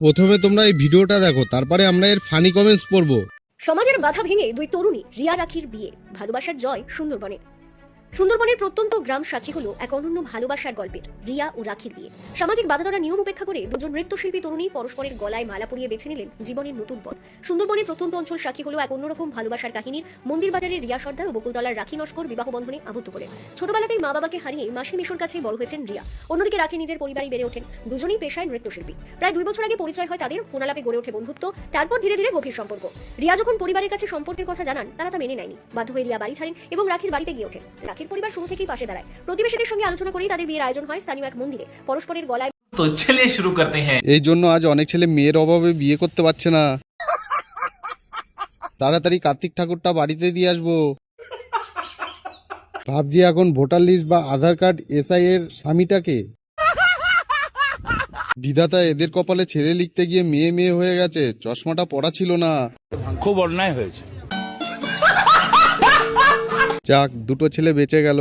প্রথমে তোমরা এই ভিডিওটা দেখো, তারপরে আমরা এর ফানি কমেন্টস পড়বো। সমাজের বাধা ভেঙে দুই তরুণী রিয়া রাখির বিয়ে, ভালোবাসার জয় সুন্দরবনে। সুন্দরবনের প্রত্যন্ত গ্রাম সাক্ষী হলো এক অনন্য ভালোবাসার গল্পের রিয়া ও রাখির বিয়ে। সামাজিক বাধা দ্বারা নিয়ম উপেক্ষা করে দুজন নৃত্যশিল্পী তরুণী পরস্পরের গলায় মালা পরিয়ে বেছে নিলেন জীবনের নতুন পথ। সুন্দরবনের প্রত্যন্ত অঞ্চল সাক্ষী হলো এক অন্যরকম ভালোবাসার কাহিনীর। মন্দির বাজারের রিয়া সর্দার ও বকুলতলার রাখি নস্কর বিবাহ বন্ধনে আবদ্ধ হলেন। ছোটবেলাতেই মা বাবাকে হারিয়ে মাসি মেশোর কাছে বড় হয়েছেন রিয়া। অন্যদিকে রাখি নিজের পরিবারেই বেড়ে ওঠেন। দুজনেই পেশায় নৃত্যশিল্পী। প্রায় 2 বছর আগে পরিচয় হয় তাদের, ফোনালাপে গড়ে ওঠে বন্ধুত্ব, তারপর ধীরে ধীরে গভীর সম্পর্ক। রিয়া যখন পরিবারের কাছে সম্পর্কের কথা জানান, তারা তা মেনে নেয়নি। বাধ্য হয়ে রিয়া বাড়ি ছাড়েন এবং রাখির বাড়িতে গিয়ে ওঠেন। রাখির পরিবার শুরু থেকেই পাশে দাঁড়ায়। প্রতিবেশীদের সঙ্গে আলোচনা করেই তাদের বিয়ের আয়োজন হয় স্থানীয় এক মন্দিরে। পরস্পরের গলায় तो चलिए शुरू करते हैं। এই জন্য আজ অনেক ছেলে মেয়ের অভাবে বিয়ে করতে পারছে না। তাড়াতাড়ি কার্তিক ঠাকুরটা বাড়িতে দিয়ে আসবো। ভাবছি এখন ভোটার লিস্ট বা আধার কার্ড এসআই এর স্বামীটাকে। বিধাতা এদের কপালে ছেলে লিখতে গিয়ে মেয়ে মেয়ে হয়ে গেছে, চশমাটা পড়া ছিল না। খুব অন্যায় হয়েছে। যাক, দুটো ছেলে বেঁচে গেল।